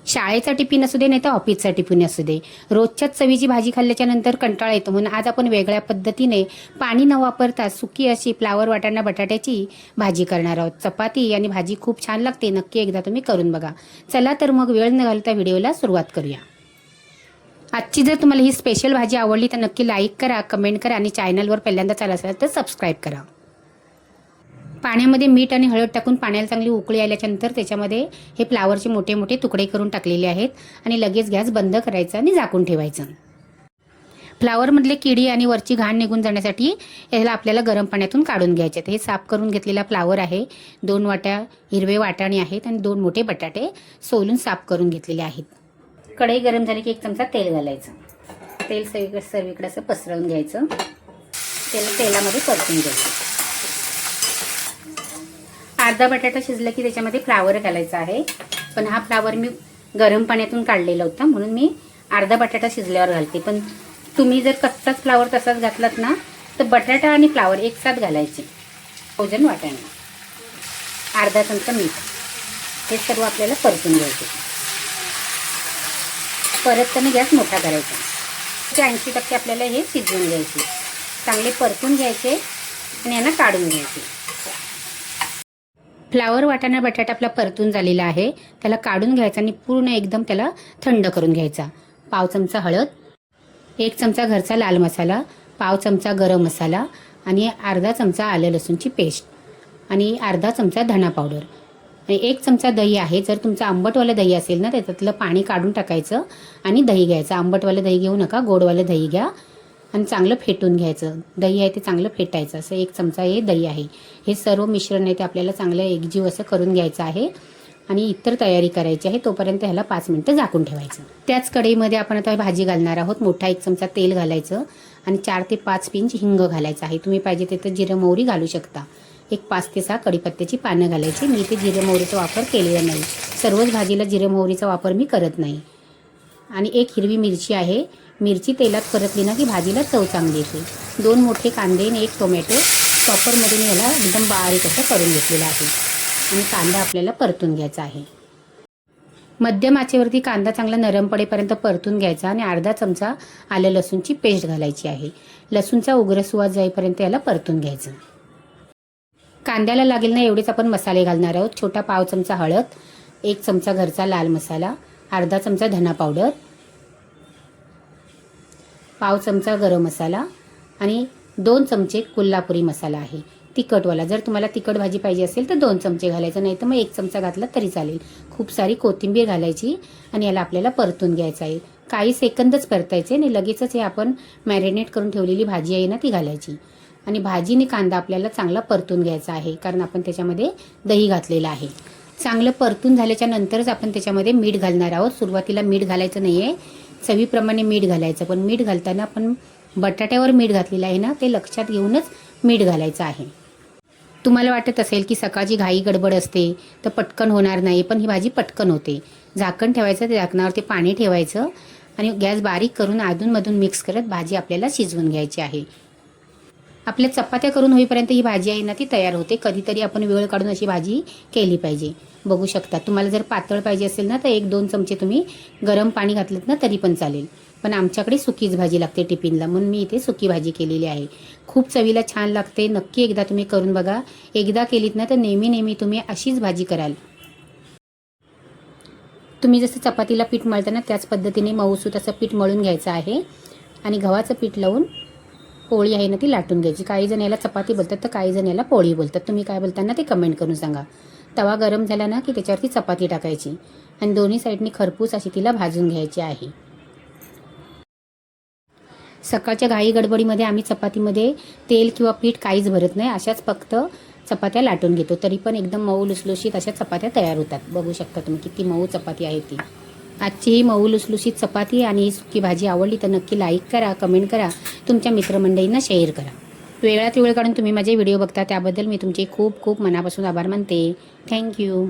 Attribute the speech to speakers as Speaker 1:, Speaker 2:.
Speaker 1: शाळेचा टिफिन असू दे नाही तर ऑफिसचा टिफिन असू दे, रोजच्याच चवीची भाजी खाल्ल्याच्या नंतर कंटाळा येतो. म्हणून आज आपण वेगळ्या पद्धतीने पाणी न वापरता सुकी अशी फ्लावर वाटाणा बटाट्याची भाजी करणार आहोत. चपाती आणि भाजी खूप छान लागते. नक्की एकदा तुम्ही करून बघा. चला तर मग वेळ न घालता व्हिडिओला सुरुवात करूया. आजची जर तुम्हाला ही स्पेशल भाजी आवडली तर नक्की लाईक करा, कमेंट करा आणि चॅनलवर पहिल्यांदा आला असेल तर सबस्क्राईब करा. पाण्यामध्ये मीठ आणि हळद टाकून पाण्याला चांगली उकळी आल्याच्यानंतर त्याच्यामध्ये हे फ्लावरचे मोठे मोठे तुकडे करून टाकलेले आहेत आणि लगेच गॅस बंद करायचा आणि झाकून ठेवायचं. फ्लावरमधले किडी आणि वरची घाण निघून जाण्यासाठी याला आपल्याला गरम पाण्यातून काढून घ्यायचे. हे साफ करून घेतलेला फ्लावर आहे, 2 वाट्या हिरवे वाटाणे आहेत आणि 2 मोठे बटाटे सोलून साफ करून घेतलेले आहेत. कढई गरम झाली की 1 चमचा तेल घालायचं. तेल सर्वीकडे असं पसरवून घ्यायचं. तेलामध्ये परतून घ्यायचं. अर्धा बटाटा शिजला की त्याच्यामध्ये फ्लावर घालायचा आहे. पण हा फ्लावर मी गरम पाण्यातून काढलेला होता म्हणून मी अर्धा बटाटा शिजल्यावर घालते. पण तुम्ही जर कच्चाच फ्लावर तसाच घातलात ना तर बटाटा आणि फ्लावर एकसाथ घालायचे. फ्रोझन वाटाणे, अर्धा चमचा मीठ, हे सर्व आपल्याला परतून घ्यायचे. परतताना गॅस मोठा करायचा. 80% आपल्याला हे शिजवून घ्यायचे. चांगले परतून घ्यायचे आणि यांना काढून घ्यायचे. फ्लावर वाटाणा बटाटा आपला परतून झालेला आहे. त्याला काढून घ्यायचा आणि पूर्ण एकदम त्याला थंड करून घ्यायचा. पाव चमचा हळद, 1 चमचा घरचा लाल मसाला, पाव चमचा गरम मसाला आणि अर्धा चमचा आलं लसूणची पेस्ट आणि अर्धा चमचा धना पावडर आणि 1 चमचा दही आहे. जर तुमचं आंबटवालं दही असेल ना त्याच्यातलं पाणी काढून टाकायचं आणि दही घ्यायचं. आंबटवालं दही घेऊ नका, गोडवालं दही घ्या आणि चांगलं फेटून घ्यायचं. दही आहे ते चांगलं फेटायचं. असं 1 चमचा हे दही आहे. हे सर्व मिश्रण आहे ते आपल्याला चांगलं एकजीव असं करून घ्यायचं आहे आणि इतर तयारी करायची आहे. तोपर्यंत ह्याला 5 मिनिटं झाकून ठेवायचं. त्याच कढईमध्ये आपण आता भाजी घालणार आहोत. मोठा 1 चमचा तेल घालायचं आणि 4 ते 5 पिंच हिंग घालायचं आहे. तुम्ही पाहिजे ते तर जिरं मोहरी घालू शकता. 5 ते 6 कढीपत्त्याची पानं घालायची. मी ते जिरं मोहरीचा वापर केलेला नाही. सर्वच भाजीला जिरं मोहरीचा वापर मी करत नाही. आणि 1 हिरवी मिरची आहे. मिरची तेलात परतली ना की भाजीला चव चांगली येते. 2 मोठे कांदे आणि 1 टोमॅटो चॉपरमध्ये मी याला एकदम बारीक असं करून घेतलेला आहे आणि कांदा आपल्याला परतून घ्यायचा आहे. मध्यम आचेवरती कांदा चांगला नरम पडेपर्यंत परतून घ्यायचा आणि अर्धा चमचा आलं लसूणची पेस्ट घालायची आहे. लसूणचा उग्र सुवास जाईपर्यंत याला परतून घ्यायचं. कांद्याला लागेल ना एवढेच आपण मसाले घालणार आहोत. छोटा पाव चमचा हळद, 1 चमचा घरचा लाल मसाला, अर्धा चमचा धना पावडर, पाव चमचा गरम मसाला आणि 2 चमचे कोल्हापुरी मसाला आहे तिखटवाला. जर तुम्हाला तिखट भाजी पाहिजे असेल तर 2 चमचे घालायचं, नाही तर मग 1 चमचा घातला तरी चालेल. खूप सारी कोथिंबीर घालायची आणि याला आपल्याला परतून घ्यायचं आहे. काही सेकंदच परतायचे आणि लगेचच हे आपण मॅरिनेट करून ठेवलेली भाजी आहे ना ती घालायची आणि भाजी आणि कांदा आपल्याला चांगला परतून घ्यायचा आहे कारण आपण त्याच्यामध्ये दही घातलेलं आहे. चांगलं परतून झाल्याच्या नंतरच आपण त्याच्यामध्ये मीठ घालणार आहोत. सुरुवातीला मीठ घालायचं नाही आहे, चवीप्रमाणे मीठ घालायचं. पण मीठ घालताना आपण बटाट्यावर मीठ घातलेलं आहे ना ते लक्षात घेऊनच मीठ घालायचं आहे. तुम्हाला वाटत असेल की सकाळची घाई गडबड असते तर पटकन होणार नाही, पण ही भाजी पटकन होते. झाकण ठेवायचं, ते झाकणावरती पाणी ठेवायचं आणि गॅस बारीक करून अधूनमधून मिक्स करत भाजी आपल्याला शिजवून घ्यायची आहे. आपल्या चपात्या करून होईपर्यंत ही भाजी आहे ना ती तयार होते. कधीतरी आपण वेळ काढून अशी भाजी केली पाहिजे. बघू शकता. तुम्हाला जर पातळ पाहिजे असेल ना तर 1-2 चमचे तुम्ही गरम पाणी घातलेत ना तरी पण चालेल. पण आमच्याकडे सुकीच भाजी लागते टिफिनला म्हणून मी इथे सुकी भाजी केलेली आहे. खूप चवीला छान लागते. नक्की एकदा तुम्ही करून बघा. एकदा केलीत ना तर नेहमी तुम्ही अशीच भाजी कराल. तुम्ही जसं चपातीला पीठ मळताना त्याच पद्धतीने मऊसूत असं पीठ मळून घ्यायचं आहे आणि गव्हाचं पीठ लावून पोळी आहे ना ती लाटून घ्यायची. काही जण याला चपाती बोलतात तर काही जण याला पोळी बोलतात. तुम्ही काय बोलताना ते कमेंट करून सांगा. तवा गरम झाला ना की त्याच्यावरती चपाती टाकायची आणि दोन्ही साईडनी खरपूस अशी तिला भाजून घ्यायची आहे. सकाळच्या घाई गडबडीमध्ये आम्ही चपातीमध्ये तेल किंवा पीठ काहीच भरत नाही. अशाच फक्त चपात्या लाटून घेतो. तरी पण एकदम मऊ लुसलुशीत अशा चपात्या तयार होतात. बघू शकता तुम्ही किती मऊ चपाती आहे ती. आजची ही मऊ लुसलुशीत चपाती आणि ही सुकी भाजी आवडली तर नक्की लाईक करा, कमेंट करा, तुमच्या मित्रमंडळींना शेअर करा. वेळात वेळ काढून तुम्ही माझे व्हिडिओ बघता त्याबद्दल मी तुमचे खूप खूप मनापासून आभार मानते. थँक्यू.